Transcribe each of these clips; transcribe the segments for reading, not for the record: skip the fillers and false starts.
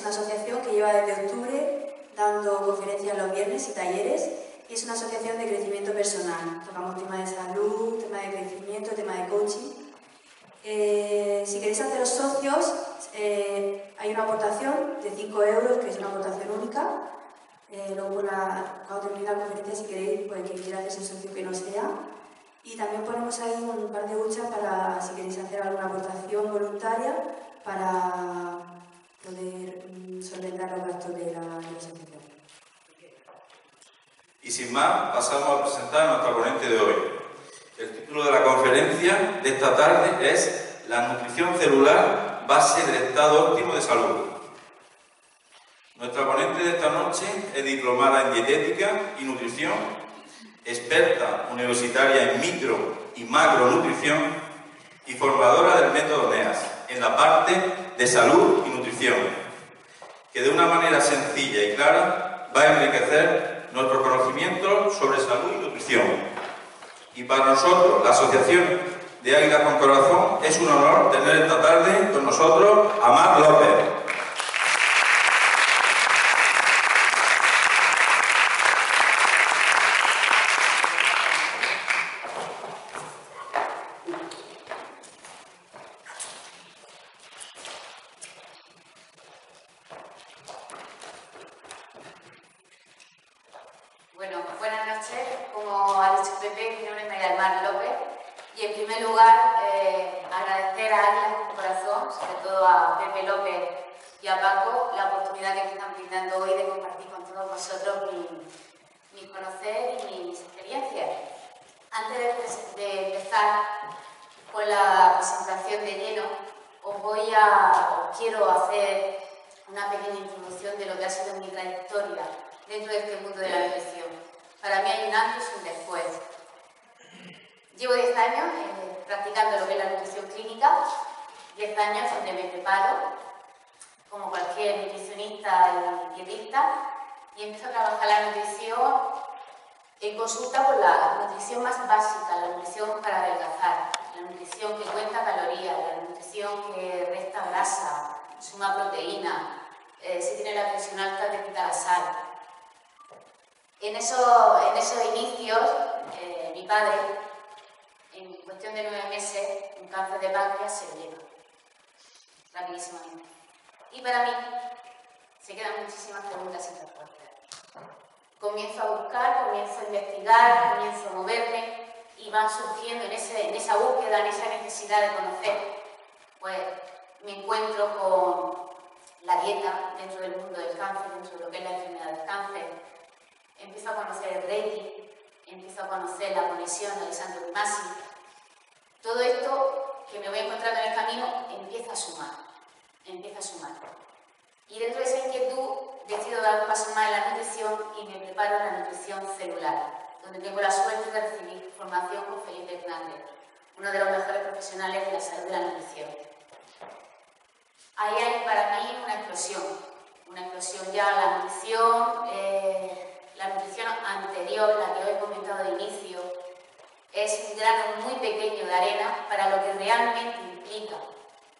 una asociación que lleva desde octubre dando conferencias los viernes y talleres, y es una asociación de crecimiento personal. Tocamos temas de salud, temas de crecimiento, temas de coaching. Si queréis haceros socios, hay una aportación de 5 euros, que es una aportación única. Luego, cuando termine la conferencia, si queréis, pues quien quiera hacerse socio que no sea. Y también ponemos ahí un par de huchas para, si queréis hacer alguna aportación voluntaria, para poder solventar los gastos de la asociación. Y sin más, pasamos a presentar a nuestra ponente de hoy. El título de la conferencia de esta tarde es La nutrición celular, base del estado óptimo de salud. Nuestra ponente de esta noche es diplomada en dietética y nutrición, experta universitaria en micro y macronutrición y formadora del método NEAS en la parte de salud y nutrición, que de una manera sencilla y clara va a enriquecer nuestro conocimiento sobre salud y nutrición. Y para nosotros, la Asociación de Águilas con Corazón, es un honor tener esta tarde con nosotros a Mar López. Bueno, buenas noches. Como ha dicho Pepe, mi nombre es María del Mar López y en primer lugar agradecer a Águilas con Corazón, sobre todo a Pepe López y a Paco, la oportunidad que me están brindando hoy de compartir con todos vosotros mis conocer y mis experiencias. Antes de empezar con la presentación de lleno, os quiero hacer una pequeña introducción de lo que ha sido mi trayectoria dentro de este mundo de la nutrición. Para mí hay un antes y un después. Llevo 10 años practicando lo que es la nutrición clínica, 10 años donde me preparo, como cualquier nutricionista y dietista, y empiezo a trabajar la nutrición en consulta con la nutrición más básica, la nutrición para adelgazar, la nutrición que cuenta calorías, la nutrición que resta grasa, suma proteína, si tiene la presión alta te quita la sal. En esos inicios, mi padre, en cuestión de 9 meses, un cáncer de páncreas se lo lleva rapidísimamente. Y para mí, se quedan muchísimas preguntas sin responder. Comienzo a buscar, comienzo a investigar, comienzo a moverme y van surgiendo en esa búsqueda, en esa necesidad de conocer, pues me encuentro con la dieta dentro del mundo del cáncer, dentro de lo que es la enfermedad del cáncer. Empiezo a conocer el Reiki, empiezo a conocer la conexión de Alessandro Di Masi. Todo esto que me voy encontrando en el camino empieza a sumar. Y dentro de esa inquietud decido dar un paso más en la nutrición y me preparo en la nutrición celular, donde tengo la suerte de recibir formación con Felipe Hernández, uno de los mejores profesionales de la salud de la nutrición. Ahí hay para mí una explosión ya la nutrición anterior, la que os he comentado de inicio, es un grano muy pequeño de arena para lo que realmente implica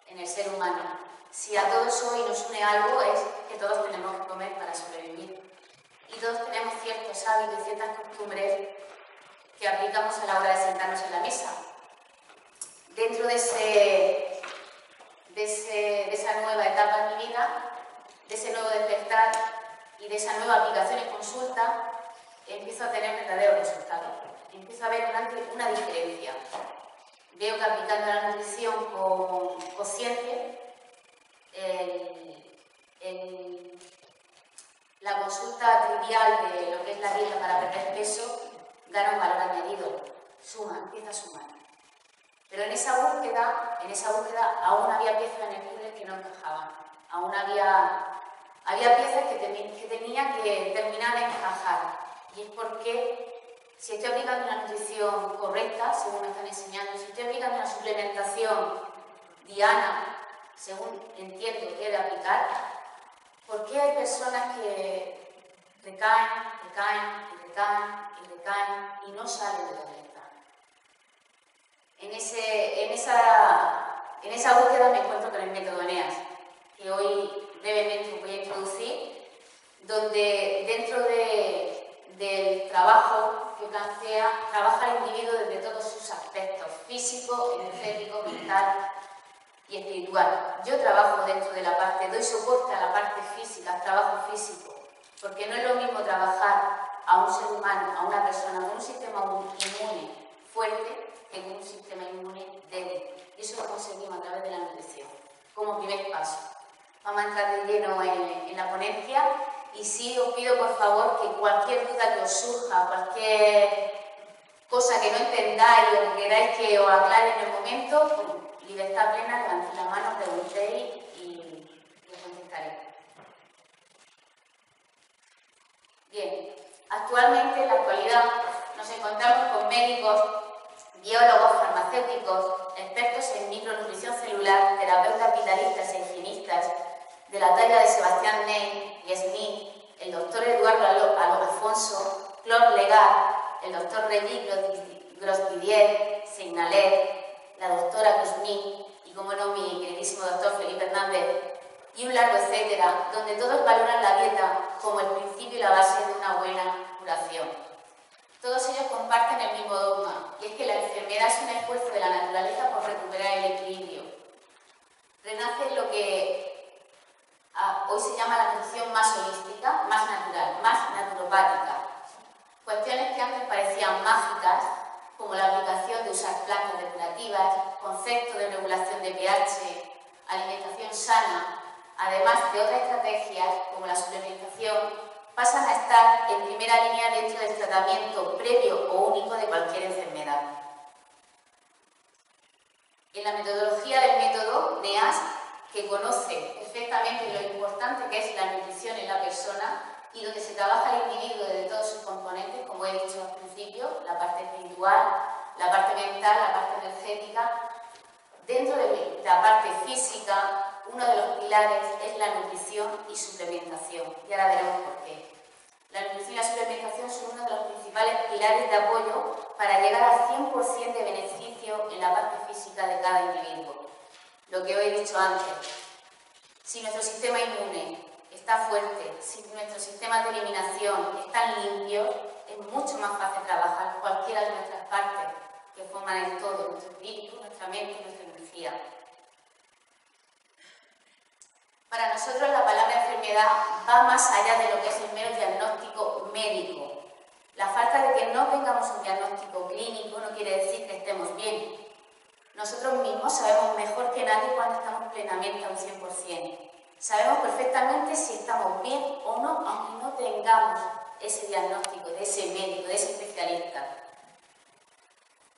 en el ser humano. Si a todos hoy nos une algo es que todos tenemos que comer para sobrevivir. Y todos tenemos ciertos hábitos y ciertas costumbres que aplicamos a la hora de sentarnos en la mesa. Dentro de esa nueva etapa en mi vida, de ese nuevo despertar y de esa nueva aplicación y consulta, empiezo a tener verdaderos resultados. Empiezo a ver una diferencia. Veo que aplicando la nutrición con ciencia, la consulta trivial de lo que es la dieta para perder peso gana un valor añadido, empieza a sumar. Pero en esa búsqueda aún había piezas en el puzzle que no encajaban. Aún había piezas que tenía que terminar de encajar. Y es porque si estoy aplicando una nutrición correcta, según me están enseñando, si estoy aplicando una suplementación diana, según entiendo que he de aplicar, ¿por qué hay personas que recaen y no salen de la dieta? En esa búsqueda me encuentro con el método NEAS, que hoy brevemente os voy a introducir, donde dentro del trabajo que plantea, trabaja el individuo desde todos sus aspectos, físico, energético, mental y espiritual. Yo trabajo dentro de la parte, doy soporte a la parte física, al trabajo físico, porque no es lo mismo trabajar a un ser humano, a una persona con un sistema inmune fuerte que con un sistema inmune débil. Y eso lo conseguimos a través de la nutrición, como primer paso. Vamos a entrar de lleno en la ponencia y sí os pido por favor que cualquier duda que os surja, cualquier cosa que no entendáis o que queráis que os aclare en el momento, con libertad plena, levantéis la mano, preguntéis y os contestaré. Bien, actualmente, en la actualidad, nos encontramos con médicos, biólogos, farmacéuticos, expertos en micronutrición celular, terapeutas vitalistas e higienistas, de la talla de Sebastián Ney y Smith, el doctor Eduardo Alfonso, Claude Legard, el doctor Regis Grospidier, Seignalé, la doctora Kuzmin y, como no, mi queridísimo doctor Felipe Hernández, y un largo etcétera, donde todos valoran la dieta como el principio y la base de una buena curación. Todos ellos comparten el mismo dogma, y es que la enfermedad es un esfuerzo de la naturaleza por recuperar el equilibrio. Renace lo que hoy se llama la nutrición más holística, más natural, más naturopática. Cuestiones que antes parecían mágicas, como la aplicación de usar plantas depurativas, conceptos de regulación de pH, alimentación sana, además de otras estrategias como la suplementación, pasan a estar en primera línea dentro del tratamiento previo o único de cualquier enfermedad. En la metodología del método NEAS, que conoce perfectamente lo importante que es la nutrición en la persona y donde se trabaja el individuo desde todos sus componentes, como he dicho al principio, la parte espiritual, la parte mental, la parte energética. Dentro de la parte física, uno de los pilares es la nutrición y suplementación, y ahora veremos por qué. La nutrición y la suplementación son uno de los principales pilares de apoyo para llegar al 100% de beneficio en la parte física de cada individuo. Lo que os he dicho antes, si nuestro sistema inmune está fuerte, si nuestros sistemas de eliminación están limpios, es mucho más fácil trabajar cualquiera de nuestras partes que forman el todo, nuestro espíritu, nuestra mente y nuestra energía. Para nosotros la palabra enfermedad va más allá de lo que es el mero diagnóstico médico. La falta de que no tengamos un diagnóstico clínico no quiere decir que estemos bien. Nosotros mismos sabemos mejor que nadie cuando estamos plenamente a un 100%. Sabemos perfectamente si estamos bien o no, aunque no tengamos ese diagnóstico de ese médico, de ese especialista.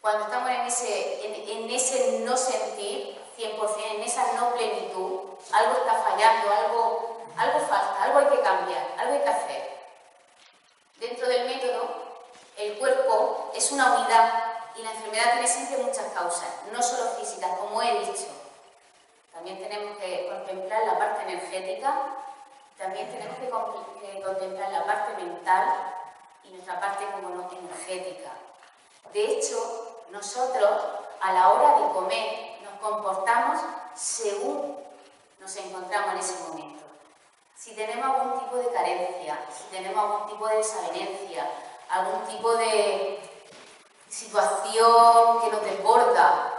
Cuando estamos en ese no sentir 100%, en esa no plenitud, algo está fallando, algo falta, algo hay que cambiar, algo hay que hacer. Dentro del método, el cuerpo es una unidad y la enfermedad tiene siempre muchas causas, no solo físicas, como he dicho. También tenemos que contemplar la parte energética, también tenemos que contemplar la parte mental y nuestra parte, como no, energética. De hecho, nosotros a la hora de comer nos comportamos según nos encontramos en ese momento. Si tenemos algún tipo de carencia, si tenemos algún tipo de desavenencia, algún tipo de situación que nos desborda,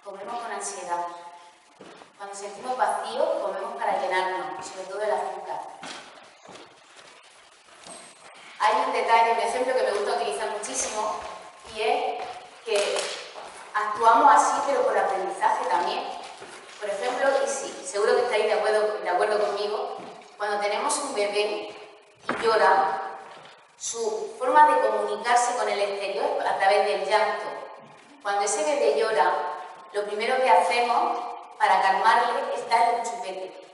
comemos con ansiedad. Cuando sentimos vacío, comemos para llenarnos, sobre todo el azúcar. Hay un detalle, un ejemplo que me gusta utilizar muchísimo, y es que actuamos así, pero por aprendizaje también. Por ejemplo, y sí, seguro que estáis de acuerdo conmigo, cuando tenemos un bebé y llora, su forma de comunicarse con el exterior es a través del llanto. Cuando ese bebé llora, lo primero que hacemos para calmarle es darle un chupete.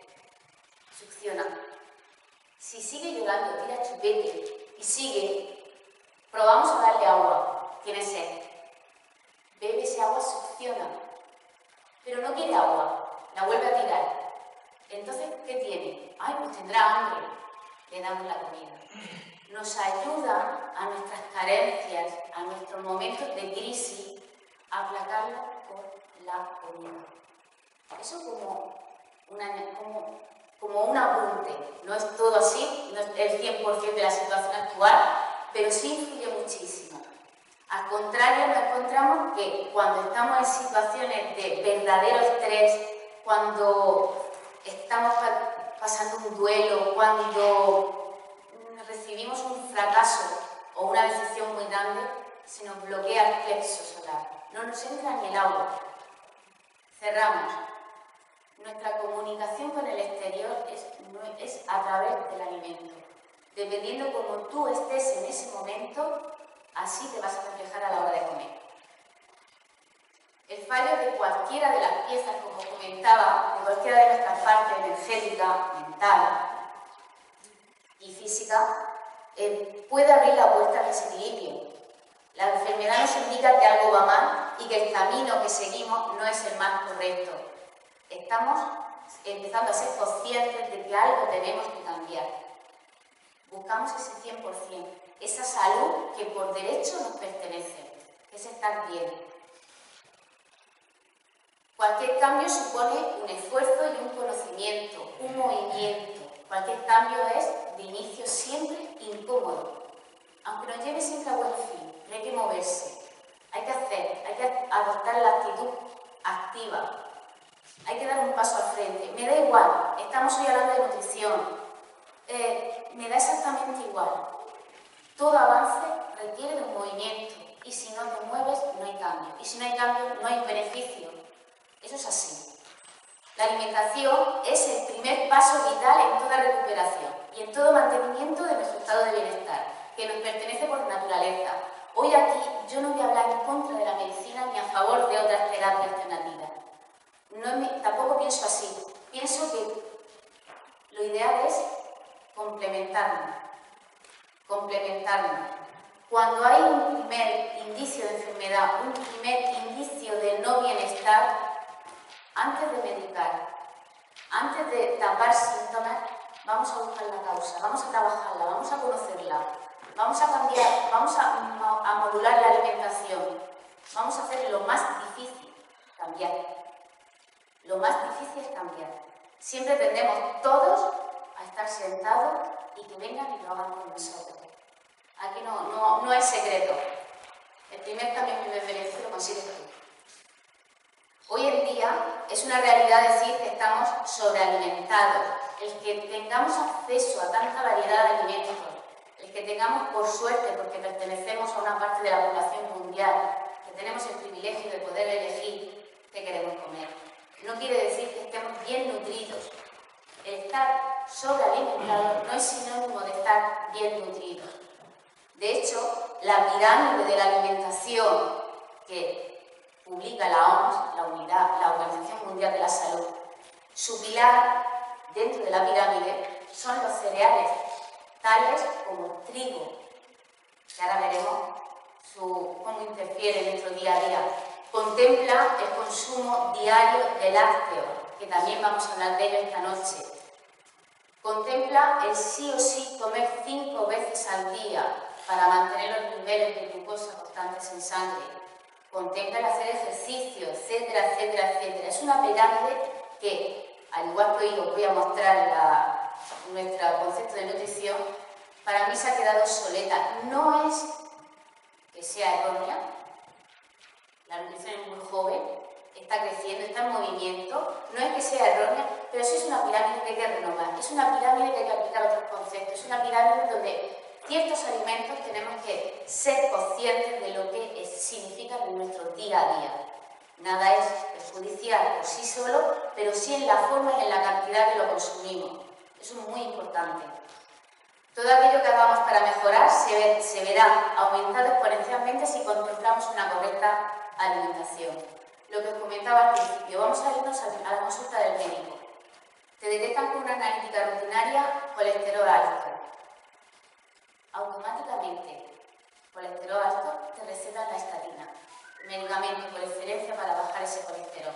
Succiona. Si sigue llorando, tira chupete y sigue, probamos a darle agua. Tiene sed. Bebe ese agua, succiona. Pero no quiere agua, la vuelve a tirar. Entonces, ¿qué tiene? Ay, pues tendrá hambre. Le damos la comida. Nos ayuda a nuestras carencias, a nuestros momentos de crisis, a aplacarla con la comida. Eso como como un apunte. No es todo así, no es el 100% de la situación actual, pero sí influye muchísimo. Al contrario, nos encontramos que cuando estamos en situaciones de verdadero estrés, cuando estamos pasando un duelo, cuando recibimos un fracaso o una decepción muy grande, se nos bloquea el plexo solar, no nos entra ni el agua. Cerramos. Nuestra comunicación con el exterior es a través del alimento. Dependiendo cómo tú estés en ese momento, así te vas a reflejar a la hora de comer. El fallo de cualquiera de las piezas, como comentaba, de cualquiera de nuestras partes, energética, mental y física, puede abrir la puerta al desequilibrio. La enfermedad nos indica que algo va mal y que el camino que seguimos no es el más correcto. Estamos empezando a ser conscientes de que algo tenemos que cambiar. Buscamos ese 100%, esa salud que por derecho nos pertenece, que es estar bien. Cualquier cambio supone un esfuerzo y un conocimiento, un movimiento. Cualquier cambio es, de inicio, siempre incómodo. Aunque nos lleve siempre a buen fin, hay que moverse, hay que hacer, hay que adoptar la actitud activa. Hay que dar un paso al frente. Me da igual, estamos hoy hablando de nutrición. Me da exactamente igual. Todo avance requiere de un movimiento y si no te mueves no hay cambio. Y si no hay cambio no hay beneficio. Eso es así. La alimentación es el primer paso vital en toda recuperación y en todo mantenimiento de nuestro estado de bienestar, que nos pertenece por naturaleza. Hoy aquí yo no voy a hablar en contra de la medicina ni a favor de otras terapias alternativas. Tampoco pienso así. Pienso que lo ideal es complementarnos. Cuando hay un primer indicio de enfermedad, un primer indicio de no bienestar, antes de medicar, antes de tapar síntomas, vamos a buscar la causa, vamos a trabajarla, vamos a conocerla, vamos a cambiar, vamos a modular la alimentación, vamos a hacer lo más difícil, cambiar. Lo más difícil es cambiar. Siempre tendemos todos a estar sentados y que vengan y lo hagan con nosotros. Aquí no hay secreto. El primer cambio que me beneficio lo consigues tú. Hoy en día es una realidad decir que estamos sobrealimentados. El que tengamos acceso a tanta variedad de alimentos, el que tengamos por suerte, porque pertenecemos a una parte de la población mundial, que tenemos el privilegio de poder elegir qué queremos comer. No quiere decir que estemos bien nutridos. El estar sobrealimentado no es sinónimo de estar bien nutridos. De hecho, la pirámide de la alimentación que publica la OMS, la Organización Mundial de la Salud, su pilar dentro de la pirámide son los cereales, tales como trigo, que ahora veremos cómo interfiere en nuestro día a día. Contempla el consumo diario de lácteos, que también vamos a hablar de ello esta noche. Contempla el sí o sí comer 5 veces al día para mantener los niveles de glucosa constantes en sangre. Contempla el hacer ejercicio, etcétera, etcétera, etcétera. Es una pirámide que, al igual que hoy os voy a mostrar nuestro concepto de nutrición, para mí se ha quedado obsoleta. No es que sea errónea. La nutrición es muy joven, está creciendo, está en movimiento. No es que sea errónea, pero sí es una pirámide que hay que renovar. Es una pirámide que hay que aplicar otros conceptos. Es una pirámide donde ciertos alimentos tenemos que ser conscientes de lo que significan en nuestro día a día. Nada es perjudicial por sí solo, pero sí en la forma y en la cantidad que lo consumimos. Eso es muy importante. Todo aquello que hagamos para mejorar se verá aumentado exponencialmente si contemplamos una correcta alimentación. Lo que os comentaba al principio, vamos a irnos a la consulta del médico. Te detectan con una analítica rutinaria colesterol alto. Automáticamente, colesterol alto, te recetan la estatina, medicamento por excelencia para bajar ese colesterol.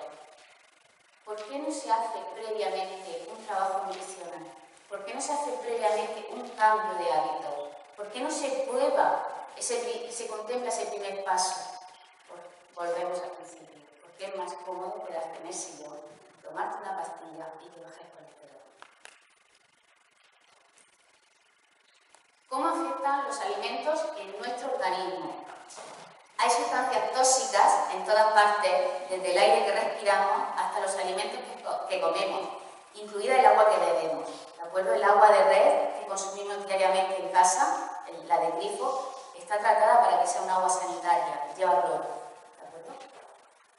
¿Por qué no se hace previamente un trabajo nutricional? ¿Por qué no se hace previamente un cambio de hábito? ¿Por qué no se prueba, se contempla ese primer paso? Volvemos al principio. Porque es más cómodo quedarte en el sillón, tomarte una pastilla y que baje el colesterol. ¿Cómo afectan los alimentos en nuestro organismo? Hay sustancias tóxicas en todas partes, desde el aire que respiramos hasta los alimentos que comemos, incluida el agua que bebemos. ¿De acuerdo? El agua de red que consumimos diariamente en casa, la de grifo, está tratada para que sea un agua sanitaria, lleva cloro. ¿De acuerdo?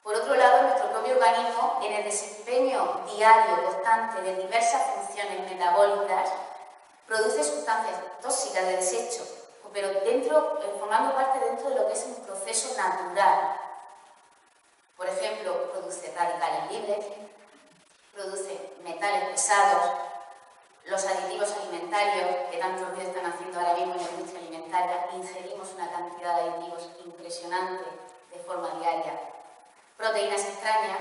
Por otro lado, nuestro propio organismo, en el desempeño diario constante de diversas funciones metabólicas, produce sustancias tóxicas de desecho, pero formando parte dentro de lo que es un proceso natural. Por ejemplo, produce radicales libres, produce metales pesados, los aditivos alimentarios, que tanto ruido están haciendo ahora mismo en la industria alimentaria, ingerimos una cantidad de aditivos impresionante de forma diaria, proteínas extrañas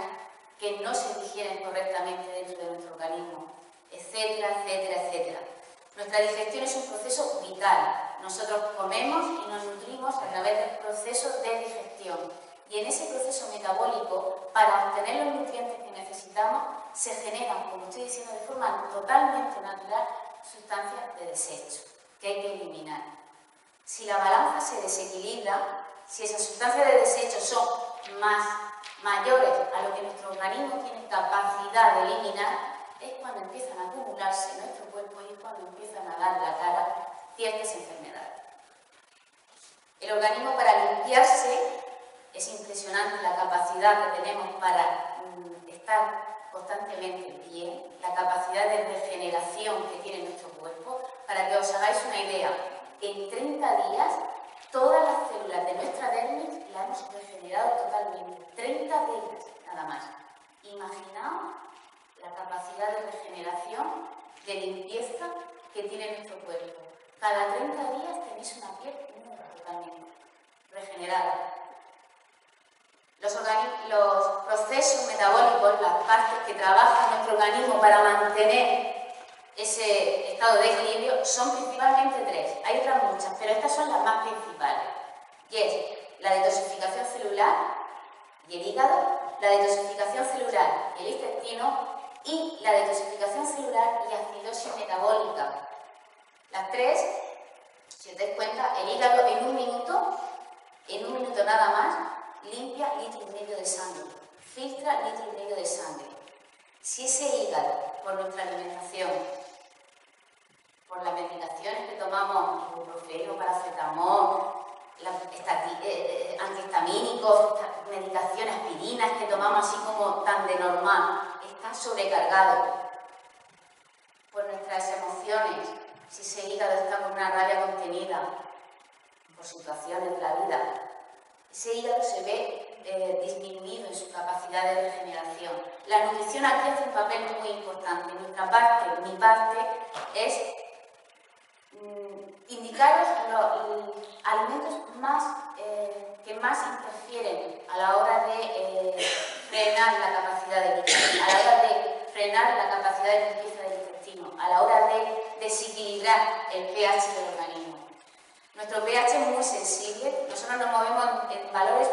que no se digieren correctamente dentro de nuestro organismo, etcétera, etcétera, etcétera. Nuestra digestión es un proceso vital. Nosotros comemos y nos nutrimos a través del proceso de digestión. Y en ese proceso metabólico, para obtener los nutrientes que necesitamos, se generan, como estoy diciendo, de forma totalmente natural, sustancias de desecho que hay que eliminar. Si la balanza se desequilibra, si esas sustancias de desecho son mayores a lo que nuestro organismo tiene capacidad de eliminar, es cuando empiezan a acumularse en nuestro cuerpo y es cuando empiezan a dar la cara ciertas enfermedades. El organismo, para limpiarse, es impresionante la capacidad que tenemos para estar constantemente bien, la capacidad de regeneración que tiene nuestro cuerpo. Para que os hagáis una idea, en 30 días todas las células de nuestra dermis las hemos regenerado totalmente. 30 días nada más. Imaginaos la capacidad de regeneración, de limpieza que tiene nuestro cuerpo. Cada 30 días tenéis una piel totalmente regenerada. Los procesos metabólicos, las partes que trabaja nuestro organismo para mantener ese estado de equilibrio, son principalmente tres. Hay otras muchas, pero estas son las más principales. Y es la detoxificación celular y el hígado, la detoxificación celular y el intestino, y la detoxificación celular y acidosis metabólica. Las tres, si os dais cuenta, el hígado en un minuto nada más, limpia 1,5 litros de sangre, filtra 1,5 litros de sangre. Si ese hígado, por nuestra alimentación, por las medicaciones que tomamos, ibuprofeno, paracetamol, antihistamínicos, medicaciones, aspirinas que tomamos así como tan de normal, está sobrecargado por nuestras emociones, si ese hígado está con una rabia contenida, por situaciones de la vida, ese hígado se ve disminuido en su capacidad de regeneración. La nutrición aquí hace un papel muy importante. Nuestra parte, mi parte, es indicaros los alimentos que más interfieren a la hora de frenar la capacidad de limpieza, a la hora de frenar la capacidad de limpieza del intestino, a la hora de desequilibrar el pH del organismo. Nuestro pH es muy sensible, nosotros nos movemos en valores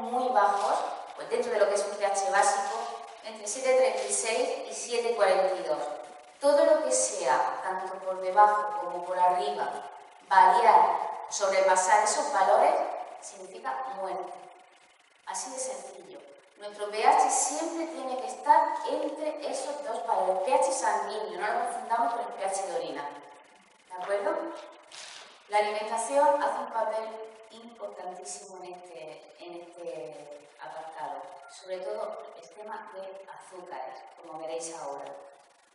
muy bajos, pues dentro de lo que es un pH básico, entre 7,36 y 7,42. Todo lo que sea, tanto por debajo como por arriba, variar, sobrepasar esos valores, significa muerte. Así de sencillo. Nuestro pH siempre tiene que estar entre esos dos valores. pH sanguíneo, no lo confundamos con el pH de orina. ¿De acuerdo? La alimentación hace un papel importantísimo en este apartado. Sobre todo el tema de azúcares, como veréis ahora.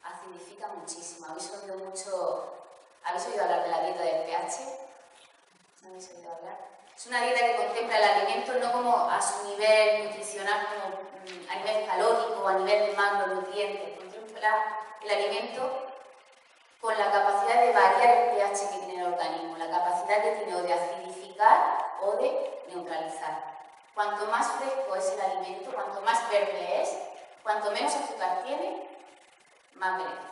Acidifica muchísimo. ¿Habéis oído hablar de la dieta del pH? ¿No habéis oído hablar? Es una dieta que contempla el alimento no como a su nivel nutricional, como a nivel calórico o a nivel de macronutrientes. Contempla el alimento con la capacidad de variar el pH que tiene el organismo, la capacidad que tiene o de acidificar o de neutralizar. Cuanto más fresco es el alimento, cuanto más verde es, cuanto menos azúcar tiene, más beneficio.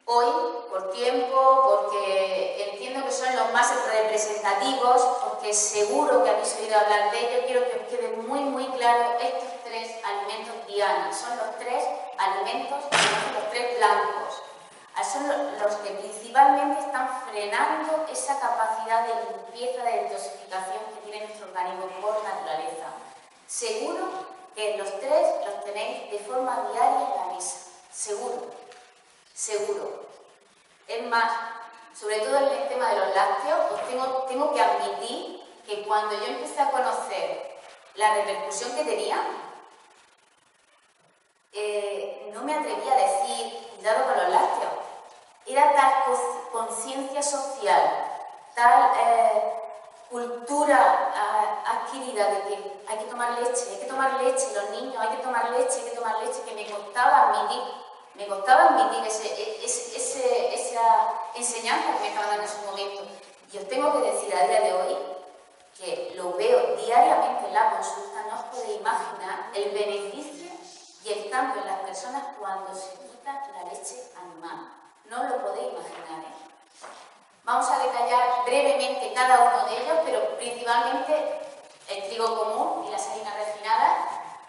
Hoy, por tiempo, porque entiendo que son los más representativos, porque seguro que habéis oído hablar de ellos, quiero que os quede muy claro estos tres alimentos diana. Son los tres alimentos que son los 3 blancos. Son los que principalmente están frenando esa capacidad de limpieza, de detoxificación que tiene nuestro organismo por naturaleza. Seguro que los 3 los tenéis de forma diaria en la mesa. Seguro. Seguro. Es más, sobre todo en el tema de los lácteos, os tengo que admitir que cuando yo empecé a conocer la repercusión que tenía, no me atrevía a decir, cuidado con los lácteos. Era tal conciencia social, tal cultura adquirida de que hay que tomar leche, los niños hay que tomar leche, que me costaba admitir esa enseñanza que me estaban dando en su momento. Y os tengo que decir a día de hoy que lo veo diariamente en la consulta, no os podéis imaginar el beneficio y el cambio en las personas cuando se quita la leche animal. No lo podéis imaginar, ¿eh? Vamos a detallar brevemente cada uno de ellos, pero principalmente el trigo común y las harinas refinadas,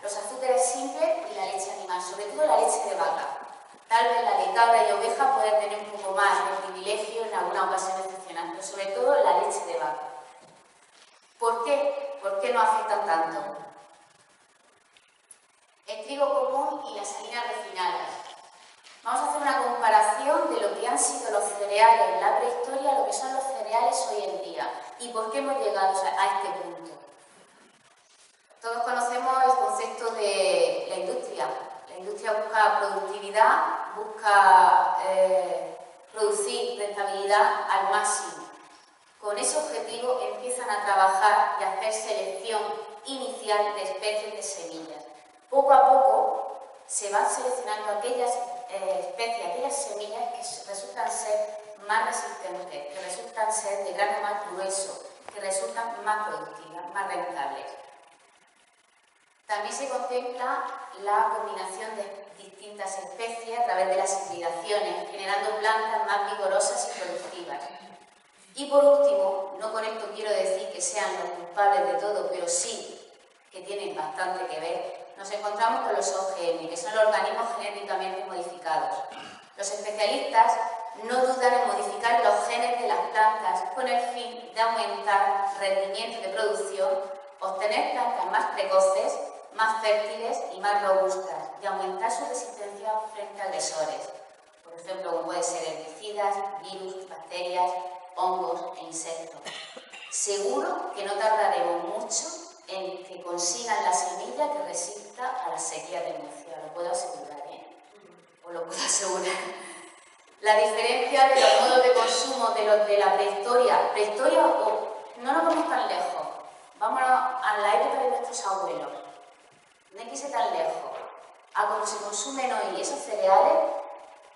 los azúcares simples y la leche animal, sobre todo la leche de vaca. Tal vez la de cabra y oveja puede tener un poco más de privilegio en alguna ocasión excepcional, pero sobre todo la leche de vaca. ¿Por qué? ¿Por qué no afectan tanto? El trigo común y las harinas refinadas. Vamos a hacer una comparación de lo que han sido los cereales en la prehistoria a lo que son los cereales hoy en día y por qué hemos llegado a este punto. Todos conocemos el concepto de la industria. La industria busca productividad, busca producir rentabilidad al máximo. Con ese objetivo empiezan a trabajar y a hacer selección inicial de especies de semillas. Poco a poco se van seleccionando aquellas especies, aquellas semillas que resultan ser más resistentes, que resultan ser de grano más grueso, que resultan más productivas, más rentables. También se contempla la combinación de distintas especies a través de las hibridaciones, generando plantas más vigorosas y productivas. Y por último, no con esto quiero decir que sean los culpables de todo, pero sí que tienen bastante que ver, nos encontramos con los OGM, que son los organismos genéticamente modificados. Los especialistas no dudan en modificar los genes de las plantas con el fin de aumentar rendimiento de producción, obtener plantas más precoces, más fértiles y más robustas y aumentar su resistencia frente a agresores, por ejemplo, como pueden ser herbicidas, virus, bacterias, hongos e insectos. Seguro que no tardaremos mucho en que consigan la semilla que resista a la sequía de Murcia, lo puedo asegurar, ¿eh? Os lo puedo asegurar. La diferencia de los modos de consumo de los de la prehistoria, no nos vamos tan lejos, vámonos a la época de nuestros abuelos, no hay que irse tan lejos, a cómo se consumen hoy esos cereales.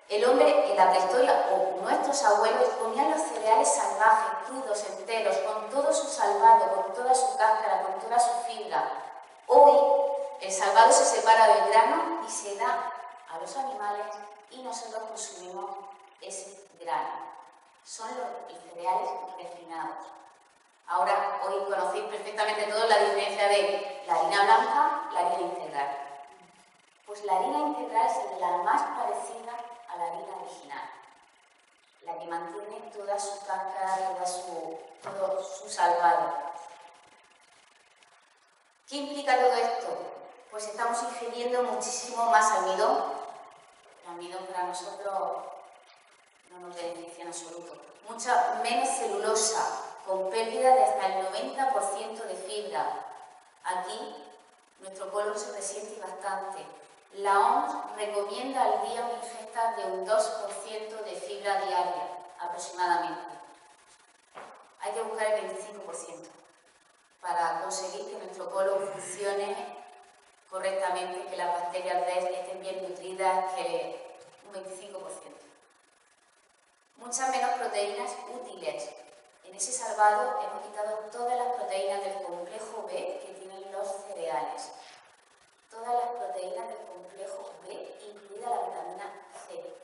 El hombre en la prehistoria, o nuestros abuelos, comían los cereales salvajes, crudos, enteros, con todo su salvado, con toda su cáscara, con toda su fibra. Hoy el salvado se separa del grano y se da a los animales y nosotros consumimos ese grano. Son los cereales refinados. Ahora, hoy conocéis perfectamente todos la diferencia de la harina blanca y la harina integral. Pues la harina integral es la más parecida a la harina original, la que mantiene toda su cáscara, todo su salvado. ¿Qué implica todo esto? Pues estamos ingiriendo muchísimo más almidón. El almidón para nosotros no nos beneficia en absoluto. Mucha menos celulosa, con pérdida de hasta el 90% de fibra. Aquí nuestro colon se resiente bastante. La OMS recomienda al día una ingesta de un 2% de fibra diaria, aproximadamente. Hay que buscar el 25% para conseguir que nuestro colon funcione correctamente, que las bacterias estén bien nutridas, que un 25%. Muchas menos proteínas útiles. En ese salvado hemos quitado todas las proteínas del complejo B que tienen los cereales. Todas las proteínas del complejo B, incluida la vitamina C.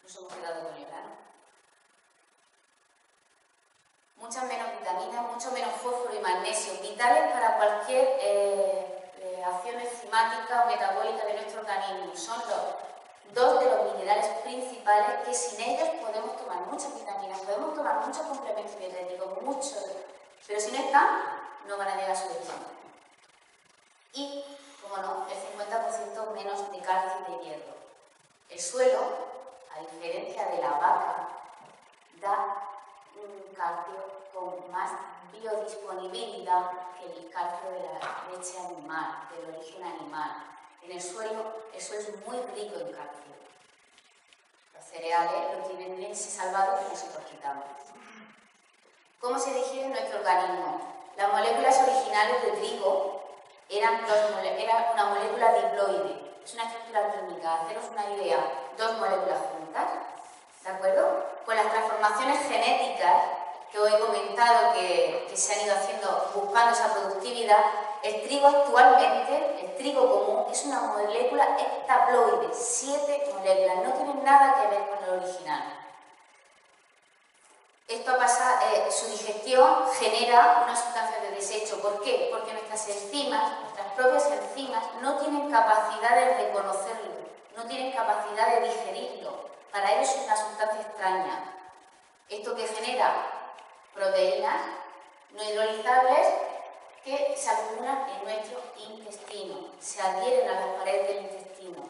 Nos hemos quedado con el grano. Muchas menos vitaminas, mucho menos fósforo y magnesio, vitales para cualquier acción enzimática o metabólica de nuestro organismo. Son dos de los minerales principales que sin ellos podemos tomar muchas vitaminas, podemos tomar muchos complementos dietéticos, muchos, pero si no están, no van a llegar a su destino. Y, como no, el 50% menos de calcio y de hierro. El suelo, a diferencia de la vaca, da un calcio con más biodisponibilidad que el calcio de la leche animal, del origen animal. En el suelo es muy rico en calcio. Los cereales lo tienen en ese salvado que nosotros quitamos. ¿Cómo se digiere en nuestro organismo? Las moléculas originales de trigo eran una molécula diploide. Es una estructura química, haceros una idea, dos moléculas juntas, ¿de acuerdo? Con las transformaciones genéticas que os he comentado que se han ido haciendo buscando esa productividad, el trigo actualmente, el trigo común, es una molécula heptaploide, 7 moléculas, no tienen nada que ver con el original. Esto pasa, su digestión genera unas sustancias de desecho. ¿Por qué? Porque nuestras enzimas, nuestras propias enzimas, no tienen capacidad de reconocerlo, no tienen capacidad de digerirlo. Para ellos es una sustancia extraña. Esto que genera proteínas no hidrolizables que se acumulan en nuestro intestino, se adhieren a las paredes del intestino,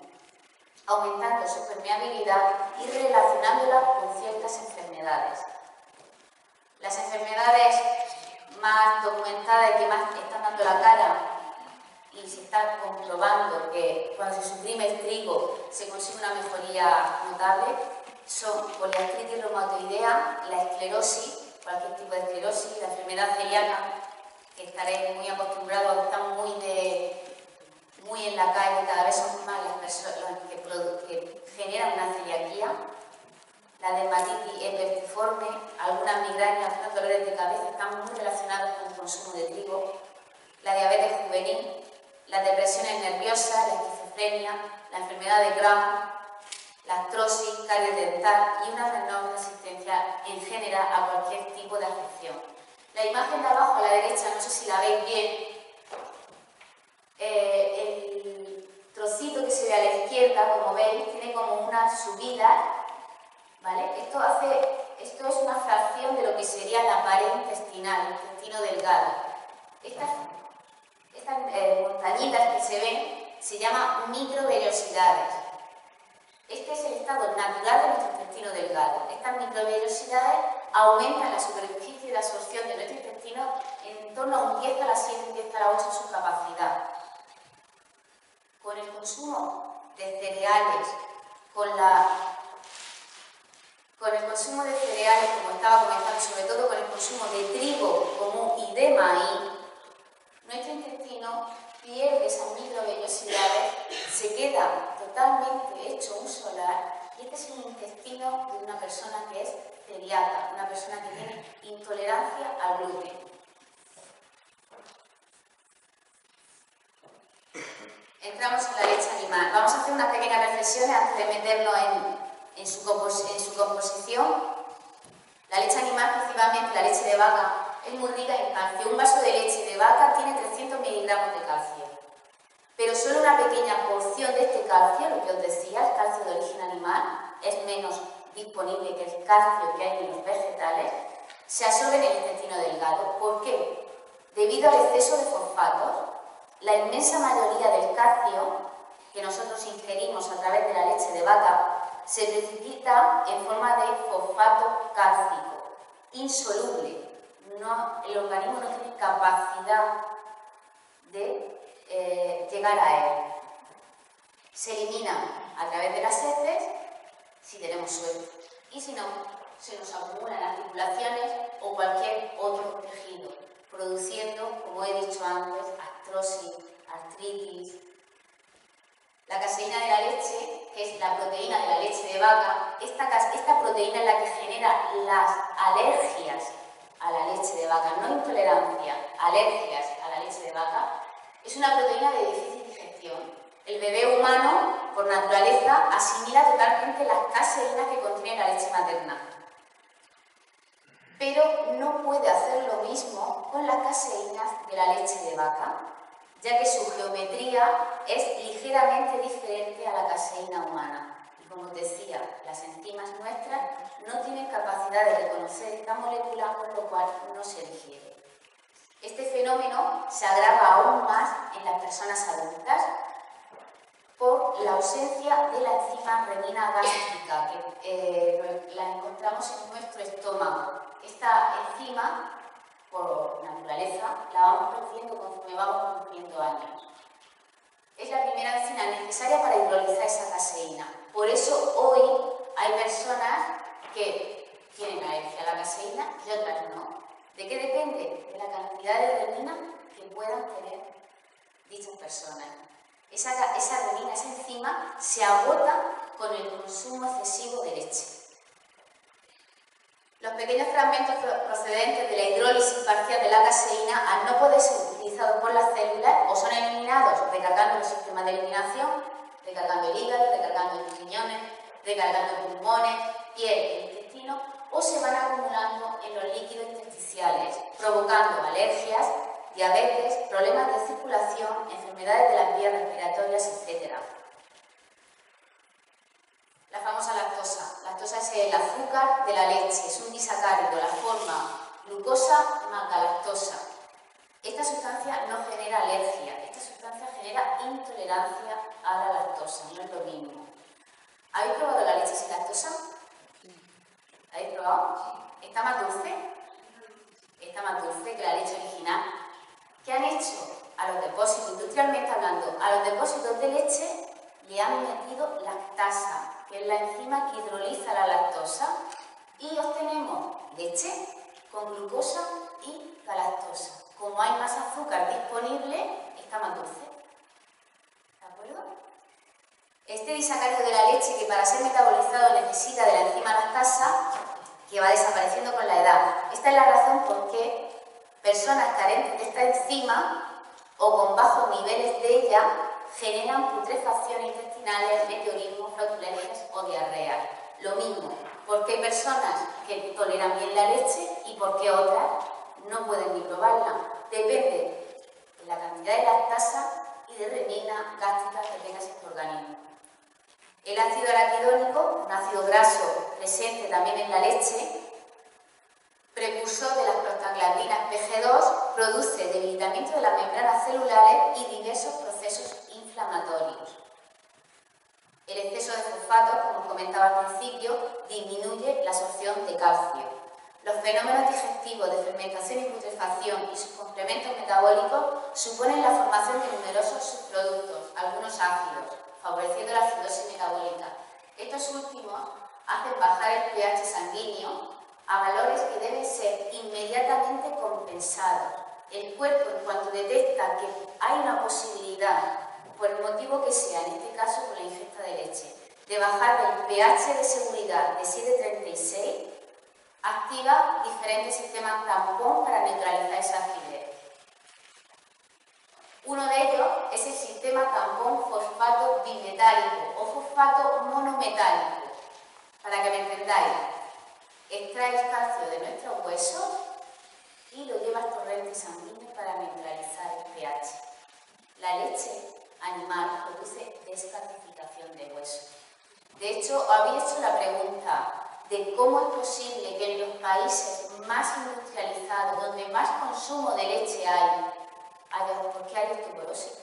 aumentando su permeabilidad y relacionándola con ciertas enfermedades. Las enfermedades más documentadas y que más están dando la cara y se está comprobando que cuando se suprime el trigo se consigue una mejoría notable son poliartritis reumatoidea, la esclerosis, cualquier tipo de esclerosis, la enfermedad celíaca, que estaréis muy acostumbrados, están muy en la calle, cada vez son más las personas que generan una celiaquía, la dermatitis herpetiforme, algunas migrañas, algunos dolores de cabeza están muy relacionados con el consumo de trigo, la diabetes juvenil, las depresiones nerviosas, la esquizofrenia, la enfermedad de Crohn, la artrosis, caries dental y una menor resistencia en general a cualquier tipo de afección. La imagen de abajo a la derecha, no sé si la veis bien, el trocito que se ve a la izquierda, como veis, tiene como una subida, ¿vale? Esto es una fracción de lo que sería la pared intestinal, el intestino delgado. Estas montañitas que se ven se llaman microvellosidades. Este es el estado natural de nuestro intestino delgado. Estas microvellosidades aumentan la superficie de absorción de nuestro intestino en torno a un 10 a la 7, un 10 a la 8 en su capacidad. Con el consumo de cereales, con el consumo de cereales, como estaba comentando, sobre todo con el consumo de trigo común y de maíz, nuestro intestino pierde esas microvellosidades, se queda totalmente hecho un solar, y este es un intestino de una persona que es celíaca, una persona que tiene intolerancia al gluten. Entramos en la leche animal. Vamos a hacer unas pequeñas reflexiones antes de meternos en su composición. La leche animal, principalmente la leche de vaca, es muy rica en calcio. Un vaso de leche de vaca tiene 300 miligramos de calcio. Pero solo una pequeña porción de este calcio, lo que os decía, el calcio de origen animal, es menos disponible que el calcio que hay en los vegetales, se absorbe en el intestino delgado. ¿Por qué? Debido al exceso de fosfatos, la inmensa mayoría del calcio que nosotros ingerimos a través de la leche de vaca se precipita en forma de fosfato cálcico, insoluble. El organismo no tiene capacidad de llegar a él. Se elimina a través de las heces, si tenemos suerte, y si no, se nos acumulan articulaciones o cualquier otro tejido, produciendo, como he dicho antes, artrosis, artritis. La caseína de la leche, que es la proteína de la leche de vaca, esta proteína es la que genera las alergias a la leche de vaca, no intolerancia, alergias a la leche de vaca. Es una proteína de difícil digestión. El bebé humano, por naturaleza, asimila totalmente las caseínas que contiene la leche materna. Pero no puede hacer lo mismo con las caseínas de la leche de vaca. ya que su geometría es ligeramente diferente a la caseína humana. Y como os decía, las enzimas nuestras no tienen capacidad de reconocer esta molécula, con lo cual no se digiere. Este fenómeno se agrava aún más en las personas adultas por la ausencia de la enzima renina gástrica, que la encontramos en nuestro estómago. Esta enzima, por naturaleza, la vamos perdiendo conforme vamos cumpliendo años. Es la primera enzima necesaria para hidrolizar esa caseína. Por eso hoy hay personas que tienen alergia a la caseína y otras no. ¿De qué depende? De la cantidad de renina que puedan tener dichas personas. Esa renina, esa enzima, se agota con el consumo excesivo de leche. Los pequeños fragmentos procedentes de la hidrólisis parcial de la caseína, al no poder ser utilizados por las células, o son eliminados recargando los sistemas de eliminación, recargando el hígado, recargando los riñones, recargando pulmones, piel e intestino, o se van acumulando en los líquidos intersticiales, provocando alergias, diabetes, problemas de circulación, enfermedades de las vías respiratorias, etc. La famosa lactosa. Lactosa es el azúcar de la leche, es un disacárido, la forma glucosa más galactosa. Esta sustancia no genera alergia, esta sustancia genera intolerancia a la lactosa, no es lo mismo. ¿Habéis probado la leche sin lactosa? ¿La habéis probado? ¿Está más dulce? Está más dulce que la leche original. ¿Qué han hecho? A los depósitos, industrialmente hablando, a los depósitos de leche le han metido lactasa, que es la enzima que hidroliza la lactosa, y obtenemos leche con glucosa y galactosa. Como hay más azúcar disponible, está más dulce. ¿De acuerdo? Este disacárido de la leche, que para ser metabolizado necesita de la enzima lactasa, que va desapareciendo con la edad. Esta es la razón por qué personas carentes de esta enzima o con bajos niveles de ella generan putrefacciones intestinales, meteorismos, flatulencias o diarreas. Lo mismo, porque hay personas que toleran bien la leche y porque otras no pueden ni probarla. Depende de la cantidad de lactasa y de renina gástrica que tenga este organismo. El ácido araquidónico, un ácido graso presente también en la leche, precursor de las prostaglandinas PG2, produce debilitamiento de las membranas celulares y diversos procesos inflamatorios. El exceso de fosfatos, como comentaba al principio, disminuye la absorción de calcio. Los fenómenos digestivos de fermentación y putrefacción y sus complementos metabólicos suponen la formación de numerosos subproductos, algunos ácidos, favoreciendo la acidosis metabólica. Estos últimos hacen bajar el pH sanguíneo a valores que deben ser inmediatamente compensados. El cuerpo, en cuanto detecta que hay una posibilidad, por el motivo que sea, en este caso por la ingesta de leche, de bajar del pH de seguridad de 7,36, activa diferentes sistemas tampón para neutralizar esa acidez. Uno de ellos es el sistema tampón fosfato bimetálico o fosfato monometálico. Para que me entendáis, extrae el calcio de nuestros huesos y lo lleva al torrente sanguíneo para neutralizar el pH. La leche animal produce descalcificación de huesos. De hecho, habéis hecho la pregunta de cómo es posible que en los países más industrializados, donde más consumo de leche hay, ¿por qué hay osteoporosis?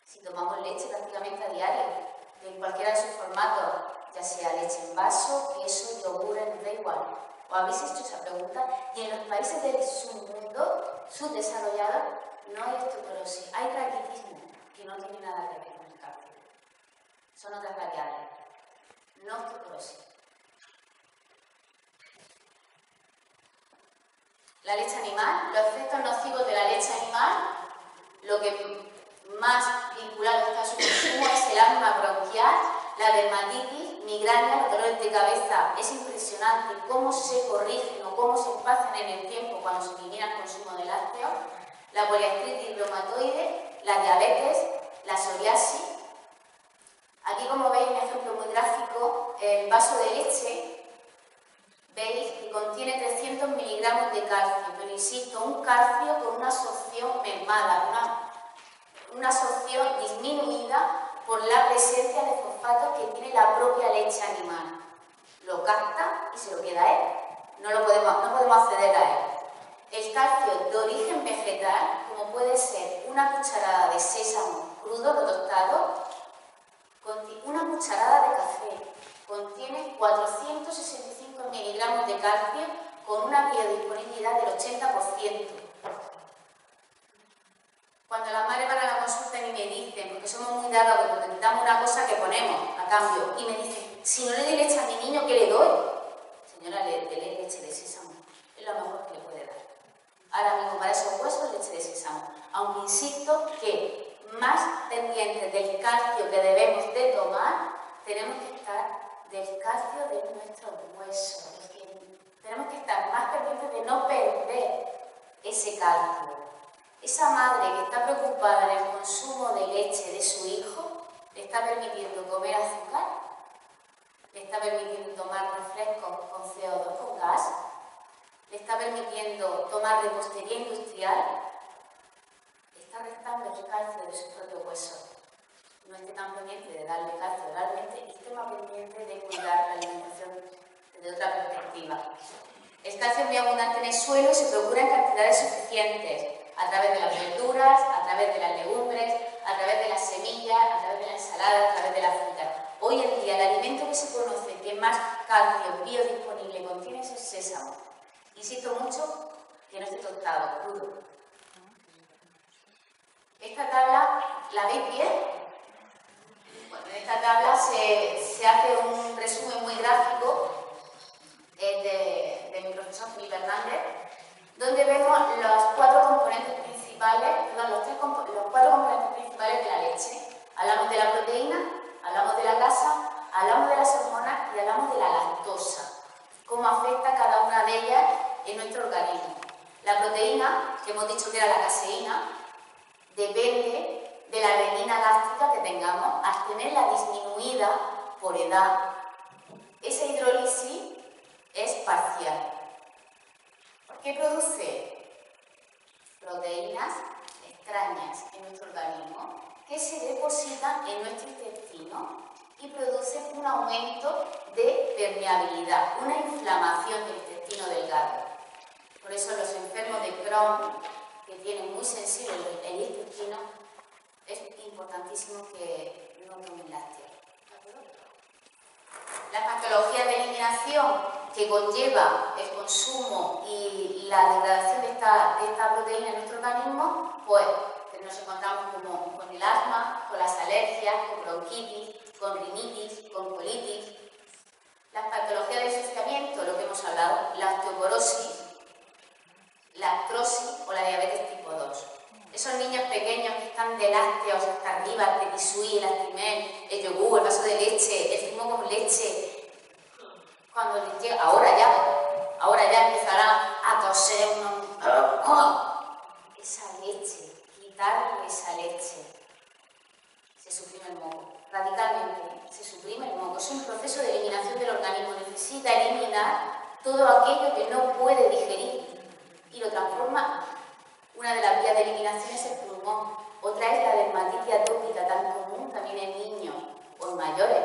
Si tomamos leche prácticamente a diario, en cualquiera de sus formatos, ya sea leche en vaso, queso, yogur, da igual. ¿Os habéis hecho esa pregunta? Y en los países del submundo, subdesarrollados, no hay osteoporosis, hay raquitismo, que no tiene nada que ver con el calcio. Son otras variables, no osteoporosis. La leche animal, los efectos nocivos de la leche animal, lo que más vinculado está a su consumo es el asma bronquial, la dermatitis, migraña, los dolores de cabeza. Es impresionante cómo se corrigen o cómo se pasan en el tiempo cuando se elimina el consumo de lácteos, la poliartritis reumatoide, la diabetes, la psoriasis. Aquí, como veis, un ejemplo muy gráfico, el vaso de leche. Veis que contiene 300 miligramos de calcio, pero insisto, un calcio con una absorción mermada, una absorción disminuida por la presencia de fosfatos que tiene la propia leche animal. Lo capta y se lo queda a él. No podemos acceder a él. El calcio de origen vegetal, como puede ser una cucharada de sésamo crudo o tostado, una cucharada de café, contiene 465 miligramos de calcio con una biodisponibilidad del 80%. Cuando las madres van a la consulta y me dicen, porque somos muy dados que cuando quitamos una cosa que ponemos a cambio, y me dicen, si no le doy leche a mi niño, ¿qué le doy? Señora, le leche de sésamo, es lo mejor que le puede dar. Ahora mismo para esos huesos, leche de sésamo. Aunque insisto que más pendientes del calcio que debemos de tomar, tenemos que estar del calcio de nuestros huesos. Tenemos que estar más pendientes de no perder ese calcio. Esa madre que está preocupada en el consumo de leche de su hijo, le está permitiendo comer azúcar, le está permitiendo tomar refrescos con CO2, con gas, le está permitiendo tomar repostería industrial, está restando el calcio de sus propios huesos. No esté tan pendiente de darle calcio oralmente y esté más pendiente de cuidar la alimentación desde otra perspectiva. El calcio es muy abundante en el suelo y se procura en cantidades suficientes, a través de las verduras, a través de las legumbres, a través de las semillas, a través de la ensalada, a través de la fruta. Hoy en día el alimento que se conoce que más calcio biodisponible contiene es el sésamo. Insisto mucho que no esté tostado, crudo. Esta tabla, ¿la veis bien? Bueno, en esta tabla se hace un resumen muy gráfico de mi profesor Felipe Hernández, donde vemos los cuatro componentes principales de la leche. Hablamos de la proteína, hablamos de la grasa, hablamos de las hormonas y hablamos de la lactosa. Cómo afecta cada una de ellas en nuestro organismo. La proteína, que hemos dicho que era la caseína, depende de la renina gástrica que tengamos. Al tenerla disminuida por edad, esa hidrólisis es parcial. ¿Qué produce? Proteínas extrañas en nuestro organismo que se depositan en nuestro intestino y producen un aumento de permeabilidad, una inflamación del intestino delgado. Por eso los enfermos de Crohn, que tienen muy sensible el intestino, es importantísimo que no tomen lácteos. Las patologías de eliminación que conlleva el consumo y la degradación de esta proteína en nuestro organismo, pues nos encontramos con el asma, con las alergias, con bronquitis, con rinitis, con colitis. Las patologías de ensuciamiento, lo que hemos hablado, la osteoporosis, la artrosis o la diabetes tipo 2. Esos niños pequeños que están de lácteos hasta arriba, el Petit-Suisse, el Actimel, el yogur, el vaso de leche, el zumo con leche, cuando les llega, ahora ya empezarán a toser esa leche, quitarle esa leche. Se suprime el moco, radicalmente, se suprime el moco. Es un proceso de eliminación del organismo, necesita eliminar todo aquello que no puede digerir y lo transforma. Una de las vías de eliminación es el pulmón, otra es la dermatitis atópica, tan común también en niños o en mayores.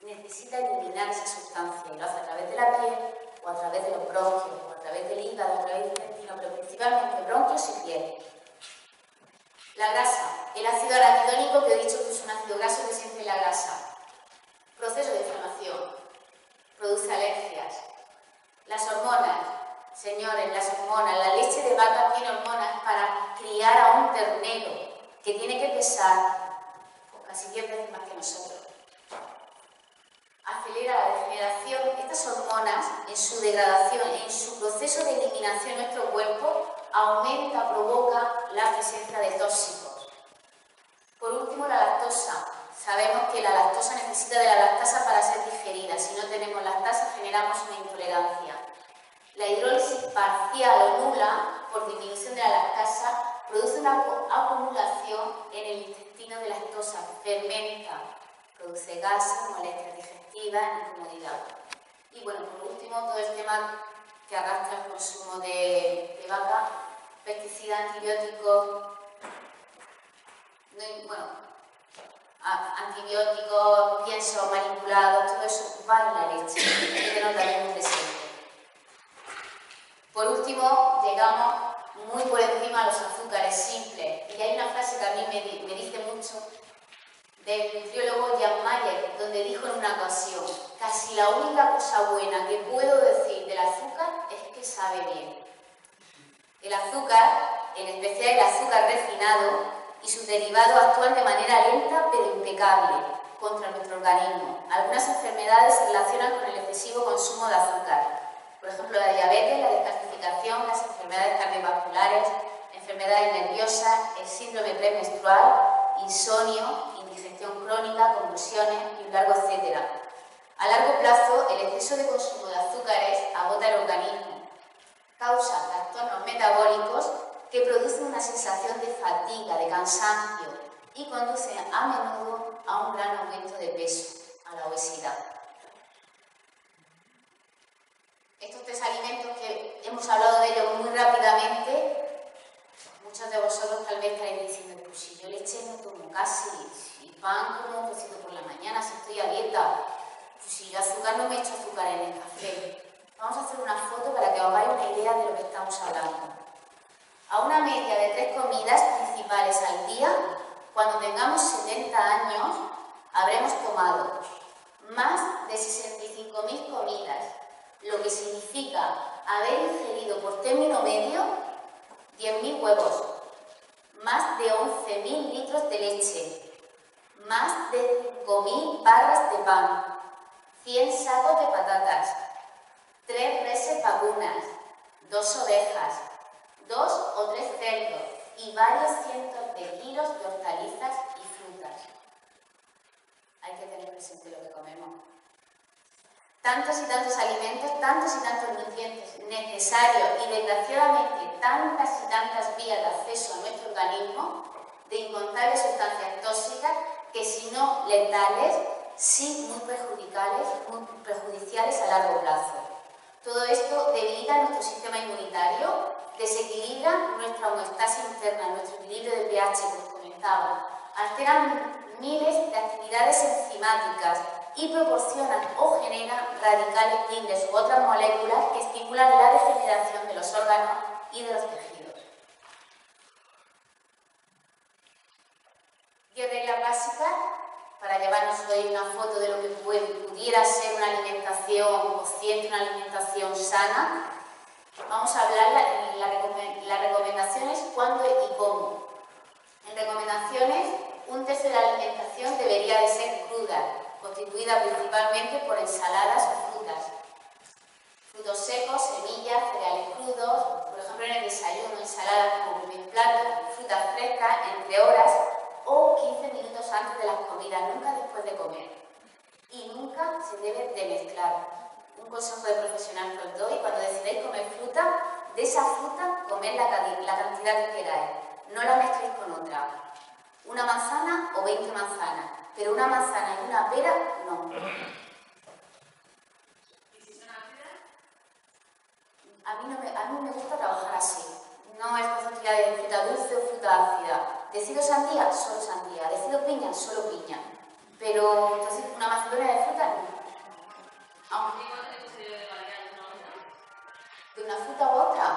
Necesita eliminar esa sustancia y lo hace a través de la piel o a través de los bronquios o a través del hígado, a través del intestino, pero principalmente bronquios y piel. La grasa, el ácido araquidónico, que he dicho que es un ácido graso que se en la grasa. Proceso de inflamación, produce alergias. Las hormonas, señores, las hormonas, la leche de vaca tiene hormonas para criar a un ternero que tiene que pesar casi 10 veces más que nosotros. Acelera la degeneración. Estas hormonas, en su degradación, en su proceso de eliminación en nuestro cuerpo, aumenta, provoca la presencia de tóxicos. Por último, la lactosa. Sabemos que la lactosa necesita de la lactasa para ser digerida. Si no tenemos lactasa, generamos una intolerancia. La hidrólisis parcial o nula, por disminución de la lactasa, produce una acumulación en el intestino de lactosa, fermenta, produce gases, molestias digestivas, incomodidad. Y bueno, por último, todo el tema que arrastra el consumo de vaca, pesticidas, antibióticos, bueno, antibióticos, piensos manipulados, todo eso va en la leche, hay que tenerlo también presente. Por último, llegamos muy por encima a los azúcares simples, y hay una frase que a mí me dice mucho, del nutriólogo Jan Mayer, donde dijo en una ocasión: casi la única cosa buena que puedo decir del azúcar es que sabe bien. El azúcar, en especial el azúcar refinado, y sus derivados actúan de manera lenta pero impecable contra nuestro organismo. Algunas enfermedades se relacionan con el excesivo consumo de azúcar. Por ejemplo, la diabetes, la descalcificación, las enfermedades cardiovasculares, enfermedades nerviosas, el síndrome premenstrual, insomnio, indigestión crónica, convulsiones y un largo etcétera. A largo plazo, el exceso de consumo de azúcares agota el organismo, causa trastornos metabólicos que producen una sensación de fatiga, de cansancio y conducen a menudo a un gran aumento de peso, a la obesidad. Estos tres alimentos que hemos hablado de ellos muy rápidamente, muchos de vosotros tal vez estaréis diciendo: pues si yo leche no tomo casi, si pan como un trocito por la mañana, si estoy a dieta, pues si yo azúcar no me echo azúcar en el café. Vamos a hacer una foto para que os hagáis una idea de lo que estamos hablando. A una media de 3 comidas principales al día, cuando tengamos 70 años, habremos tomado más de 65.000 comidas, lo que significa haber ingerido por término medio 10.000 huevos, más de 11.000 litros de leche, más de 5.000 barras de pan, 100 sacos de patatas, 3 reses vacunas, 2 ovejas, 2 o 3 cerdos y varios cientos de kilos de hortalizas y frutas. Hay que tener presente lo que comemos. Tantos y tantos alimentos, tantos y tantos nutrientes necesarios y desgraciadamente tantas y tantas vías de acceso a nuestro organismo de incontables sustancias tóxicas que, si no letales, sí muy perjudiciales a largo plazo. Todo esto debilita nuestro sistema inmunitario, desequilibra nuestra homeostasis interna, nuestro equilibrio de pH, como os comentaba, alteran miles de actividades enzimáticas y proporcionan o generan radicales libres u otras moléculas que estimulan la degeneración de los órganos y de los tejidos. 10 reglas básicas para llevarnos hoy una foto de lo que pudiera ser una alimentación consciente, una alimentación sana. Vamos a hablar las recomendaciones cuándo y cómo. En recomendaciones, 1/3 de la alimentación debería de ser cruda, constituida principalmente por ensaladas o frutas. Frutos secos, semillas, cereales crudos, por ejemplo en el desayuno, ensaladas como primer plato, frutas frescas, entre horas o 15 minutos antes de las comidas, nunca después de comer. Y nunca se debe de mezclar. Un consejo de profesional que os doy: cuando decidáis comer fruta, de esa fruta comed la cantidad que queráis, no la mezcléis con otra. Una manzana o 20 manzanas, pero una manzana y una pera no. ¿Y si son ácidas? A mí me gusta trabajar así. No es concepto de fruta dulce o fruta ácida. Decido sandía, solo sandía. Decido piña, solo piña. Pero entonces una macedonia de fruta no. Aunque ¿de una fruta u otra?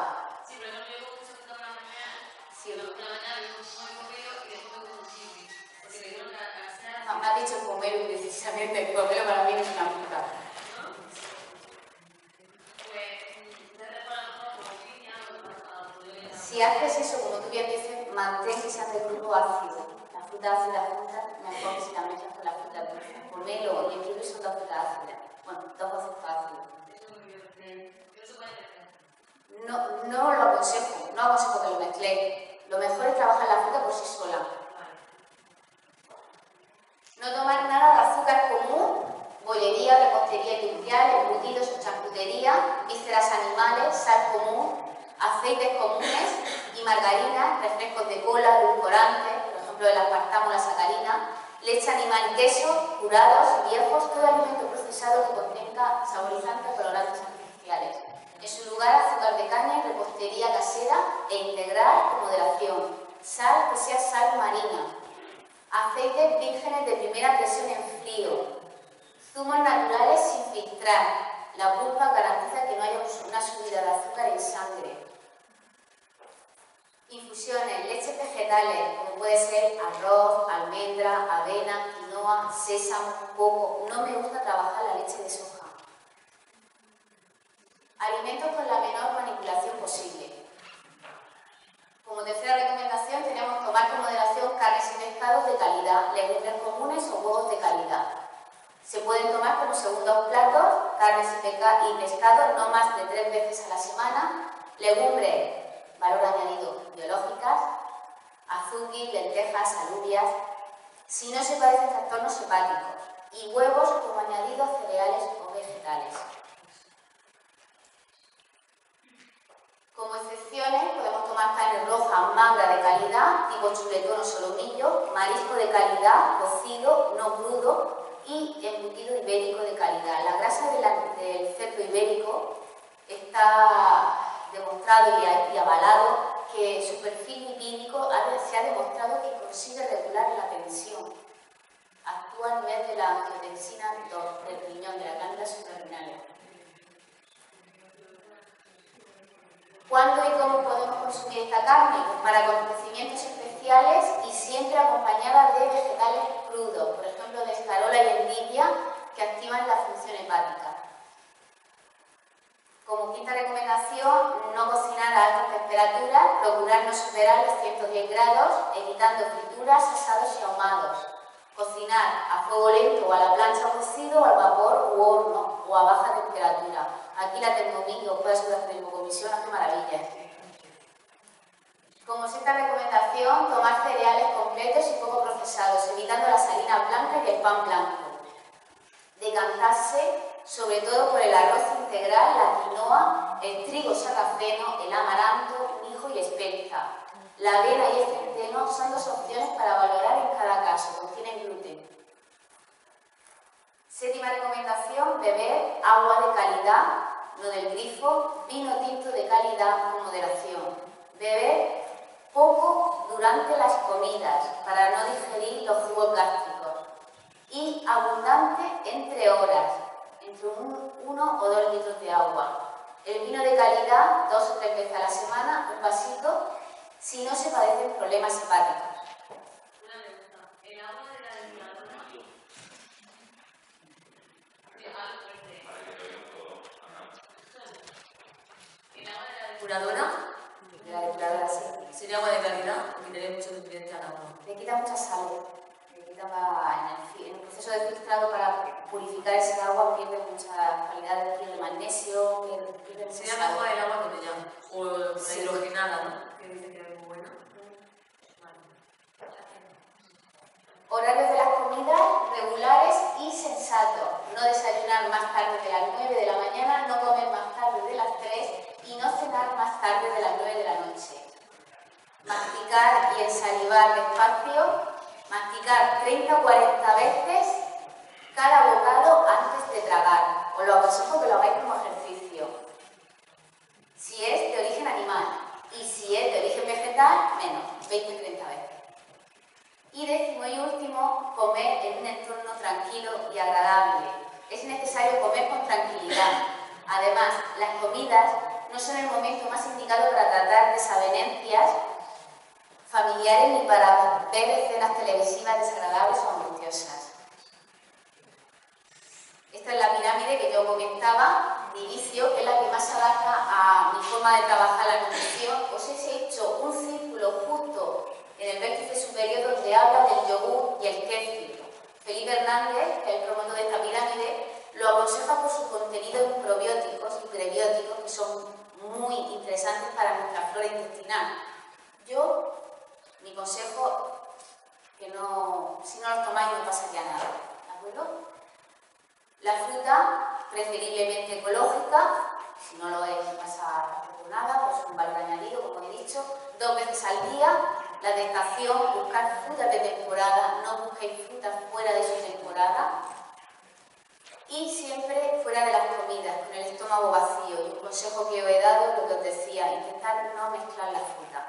Sí, pero no llevo mucha fruta por la mañana. Sí. Por la mañana yo muy comido y después me como un kiwi. Porque me dieron la casera. Me ha dicho pomelo precisamente. El pomelo para mí no es una fruta. ¿No? Pues ustedes por a lo mejor como piña o si haces eso, como tú bien dices, mantén que sean del grupo ácido. La fruta ácida junta, mejor que si la mezclas con la fruta dulce. Pomelo y el kiwi son 2 frutas ácidas. Bueno, 2 conceptos ácidos. No lo aconsejo, no aconsejo que lo mezcléis. Lo mejor es trabajar la fruta por sí sola. No tomar nada de azúcar común, bollería, repostería industrial, embutidos o charcutería, vísceras animales, sal común, aceites comunes y margarina, refrescos de cola, edulcorantes, por ejemplo el aspartamo, la sacarina, leche animal y queso, curados y viejos, todo alimento procesado que contenga saborizantes o colorantes artificiales. En su lugar, azúcar de caña y repostería casera e integral con moderación. Sal que sea sal marina. garantiza que no haya una subida de azúcar en sangre. Infusiones, leches vegetales, como puede ser arroz, almendra, avena, quinoa, sésamo, coco. No me gusta trabajar la leche de soja. Alimentos con la menor manipulación posible. Como tercera recomendación, tenemos tomar con moderación carnes y pescados de calidad, legumbres comunes o huevos de calidad. Se pueden tomar como segundos platos carnes y pescados no más de 3 veces a la semana, legumbres, valor añadido, biológicas, azúcar, lentejas, alubias, si no se padecen trastornos hepáticos, y huevos como añadidos cereales o vegetales. Como excepciones, podemos tomar carne roja magra de calidad, tipo chuletón o solomillo, marisco de calidad, cocido, no crudo, y embutido ibérico de calidad. La grasa del cerdo ibérico está demostrado y avalado que su perfil lipídico se ha demostrado que consigue regular la tensión. Actúa a nivel de la angiotensina del riñón, de la glándula suprarrenal. ¿Cuándo y cómo podemos consumir esta carne? Pues para acontecimientos especiales y siempre acompañada de vegetales crudos, por ejemplo de escarola y endivia, que activan la función hepática. Como quinta recomendación, no cocinar a altas temperaturas, procurar no superar los 110 grados, evitando frituras, asados y ahumados. Cocinar a fuego lento o a la plancha o cocido, o al vapor u horno o a baja temperatura. Aquí la Thermomix os puede ayudar a hacer hipocomisión, hace maravillas. Como sexta recomendación, tomar cereales completos y poco procesados, evitando la harina blanca y el pan blanco. Decantarse sobre todo por el arroz integral, la quinoa, el trigo sarraceno, el amaranto, mijo y espelta. La avena y el centeno son 2 opciones para valorar en cada caso, contienen gluten. Séptima recomendación, beber agua de calidad, no del grifo, vino tinto de calidad con moderación. Beber poco durante las comidas para no digerir los jugos gástricos y abundante entre horas, entre 1 o 2 litros de agua. El vino de calidad, 2 o 3 veces a la semana, un vasito, si no se padecen problemas hepáticos. Una pregunta. ¿El agua de la depuradora? ¿El agua de la depuradora? De la depuradora, sí. ¿Sería agua de calidad o quitaría muchos nutrientes al agua? Le quita mucha sal. Le quita en el proceso de filtrado para purificar ese agua pierde mucha calidad, pierde magnesio, pierde mucha Sería sal. mejor el agua que te llamo. O la Sí. hidrogenada, ¿no? Que dice que es muy buena. Vale. Horarios de las comidas regulares y sensatos. No desayunar más tarde de las 9 de la mañana, no comer más tarde de las 3 y no cenar más tarde de las 9 de la noche. Masticar y ensalivar despacio. Masticar 30 o 40 veces cada bocado antes de tragar. Os lo aconsejo que lo hagáis como ejercicio. Si es de origen animal y si es de origen vegetal, menos, 20 o 30 veces. Y décimo y último, comer en un entorno tranquilo y agradable. Es necesario comer con tranquilidad. Además, las comidas no son el momento más indicado para tratar desavenencias familiares ni para ver escenas televisivas desagradables o angustiosas. Esta es la pirámide que yo comentaba, de inicio, que es la que más se adapta a mi forma de trabajar la nutrición. Os he hecho un círculo justo en el vértice superior donde habla del yogur y el kéfir. Felipe Hernández, que es el promotor de esta pirámide, lo aconseja por su contenido en probióticos y prebióticos que son muy interesantes para nuestra flora intestinal. Yo, mi consejo, que no, si no los tomáis no pasaría nada, ¿de acuerdo? La fruta, preferiblemente ecológica, si no lo es, no pasa nada, pues un valor añadido, como he dicho, 2 veces al día. La tentación, buscar frutas de temporada, no busquéis frutas fuera de su temporada. Y siempre fuera de las comidas, con el estómago vacío. Y un consejo que os he dado, lo que os decía, intentar no mezclar la fruta.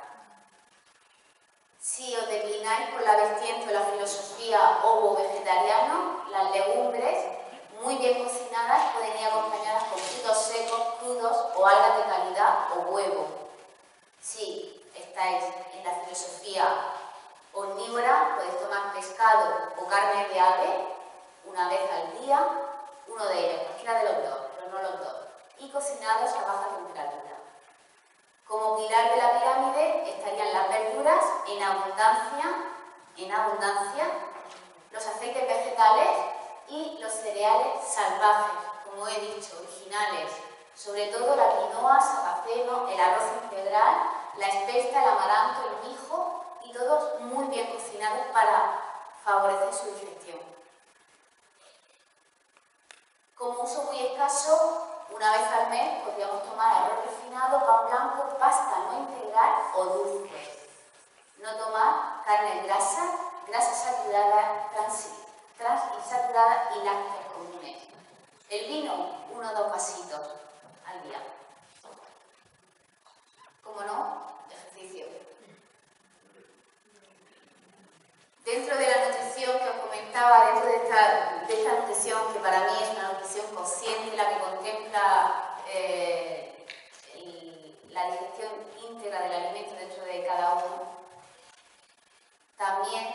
Si os declináis por la vertiente o la filosofía ovo-vegetariano, las legumbres, muy bien cocinadas, pueden ir acompañadas con frutos secos, crudos o algas de calidad o huevo. Si estáis en la filosofía omnívora, podéis tomar pescado o carne de ave una vez al día, uno de ellos, cualquiera de los dos, pero no los dos, y cocinados a baja temperatura. Como pilar de la pirámide estarían las verduras en abundancia, los aceites vegetales y los cereales salvajes, como he dicho, originales, sobre todo la quinoa, sarraceno, el arroz integral, la espelta, el amaranto, el mijo, y todos muy bien cocinados para favorecer su digestión. Como uso muy escaso, una vez al mes podríamos tomar arroz refinado, pan blanco, pasta no integral o dulces. No tomar carne grasa saturada, transinsaturadas y lácteos comunes. El vino, 1 o 2 vasitos al día. Como no, ejercicio. Dentro de la nutrición que os comentaba, dentro de esta nutrición, que para mí es una nutrición consciente, la que contempla la digestión íntegra del alimento dentro de cada uno, también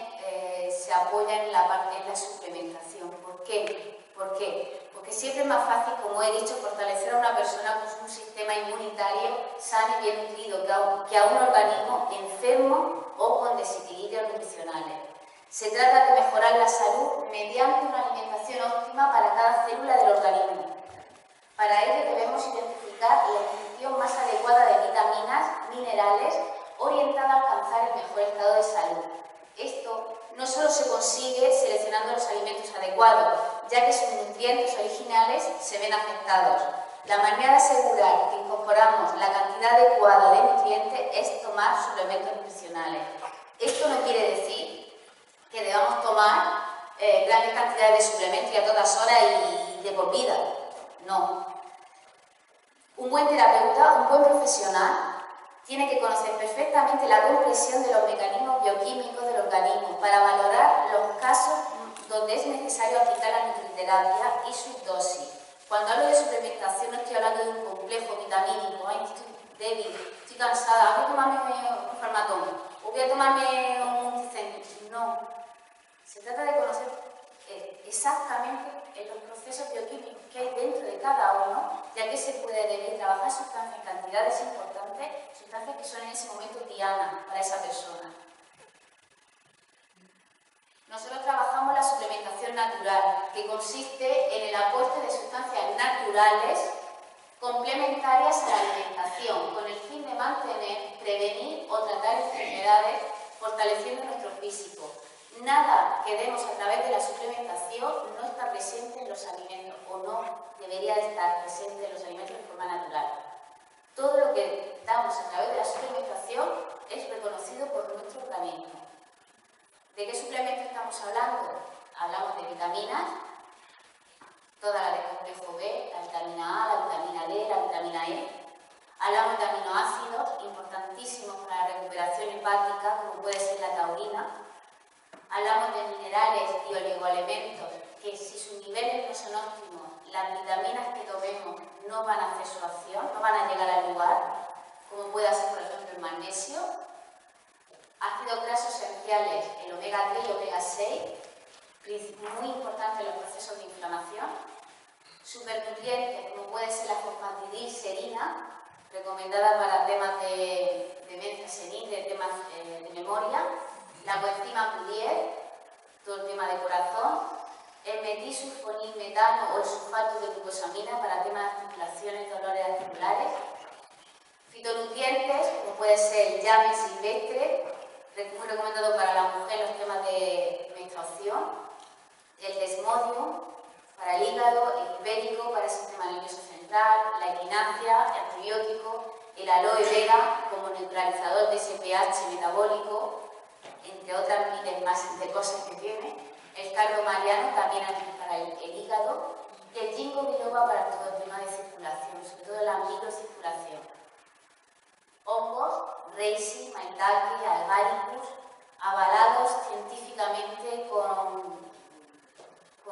se apoya en la suplementación. ¿Por qué? Porque siempre es más fácil, como he dicho, fortalecer a una persona con un sistema inmunitario sano y bien nutrido que a un organismo enfermo o con desequilibrios nutricionales. Se trata de mejorar la salud mediante una alimentación óptima para cada célula del organismo. Para ello debemos identificar la ingestión más adecuada de vitaminas, minerales, orientada a alcanzar el mejor estado de salud. Esto no solo se consigue seleccionando los alimentos adecuados, ya que sus nutrientes originales se ven afectados. La manera de asegurar que incorporamos la cantidad adecuada de nutrientes es tomar suplementos nutricionales. Esto no quiere decir que debamos tomar grandes cantidades de suplementos y a todas horas y de por vida. No. Un buen terapeuta, un buen profesional, tiene que conocer perfectamente la comprensión de los mecanismos bioquímicos del organismo para valorar los casos donde es necesario aplicar la nutriterapia y sus dosis. Cuando hablo de suplementación no estoy hablando de un complejo vitamínico, ay, estoy débil, estoy cansada, voy a tomarme un farmatón o voy a tomarme un multicen. No, se trata de conocer exactamente los procesos bioquímicos que hay dentro de cada uno, ya que se puede deber trabajar sustancias en cantidades importantes, sustancias que son en ese momento dianas para esa persona. Nosotros trabajamos la suplementación natural, que consiste en el aporte de sustancias naturales complementarias a la alimentación, con el fin de mantener, prevenir o tratar enfermedades, fortaleciendo nuestro físico. Nada que demos a través de la suplementación no está presente en los alimentos, o no debería de estar presente en los alimentos de forma natural. Todo lo que damos a través de la suplementación es reconocido por nuestro organismo. ¿De qué suplemento estamos hablando? Hablamos de vitaminas, toda la del complejo B, la vitamina A, la vitamina D, la vitamina E. Hablamos de aminoácidos, importantísimos para la recuperación hepática, como puede ser la taurina. Hablamos de minerales y oligoelementos, que si sus niveles no son óptimos, las vitaminas que tomemos no van a hacer su acción, no van a llegar al lugar, como puede ser, por ejemplo, el magnesio. Ácidos grasos esenciales, el omega 3 y omega 6, muy importantes en los procesos de inflamación. Supernutrientes, como puede ser la fosfatidilserina, recomendada para temas de demencia senil, de temas de memoria. La coenzima Q10, todo el tema de corazón. El metilsulfonilmetano o el sulfato de glucosamina para temas de articulaciones, dolores articulares. Fitonutrientes, como puede ser el llame silvestre, muy recomendado para la mujer los temas de menstruación. El desmodium para el hígado, el hipérico para el sistema nervioso central, la equinacia, el antibiótico, el aloe vera como neutralizador de ese pH metabólico, entre otras miles más de cosas que tiene. El cardo mariano también para el hígado y el ginkgo biloba para todo el tema de circulación, sobre todo la microcirculación. Hongos, reishi, maitake, agaricus, avalados científicamente con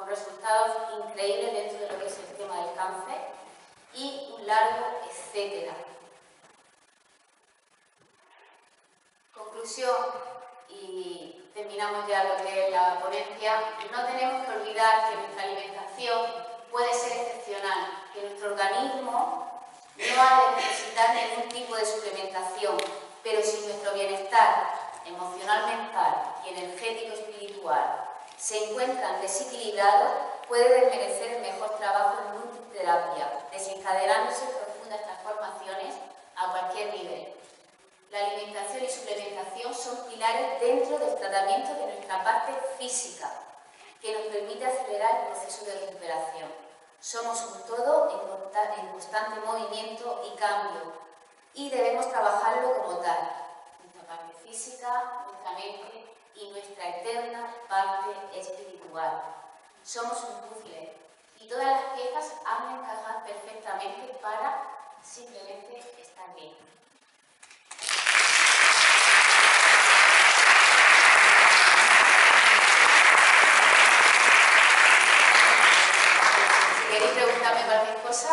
resultados increíbles increíble dentro de lo que es el tema del cáncer y un largo etcétera. Conclusión, y terminamos ya lo que es la ponencia, no tenemos que olvidar que nuestra alimentación puede ser excepcional, que nuestro organismo no ha de necesitar ningún tipo de suplementación, pero si nuestro bienestar emocional, mental y energético espiritual se encuentran desequilibrados, puede desmerecer el mejor trabajo en multiterapia, desencadenándose profundas transformaciones a cualquier nivel. La alimentación y suplementación son pilares dentro del tratamiento de nuestra parte física, que nos permite acelerar el proceso de recuperación. Somos un todo en constante movimiento y cambio, y debemos trabajarlo como tal, nuestra parte física, nuestra mente y nuestra eterna parte espiritual. Somos un puzzle, y todas las piezas han de encajar perfectamente para simplemente estar bien. Si queréis preguntarme cualquier cosa,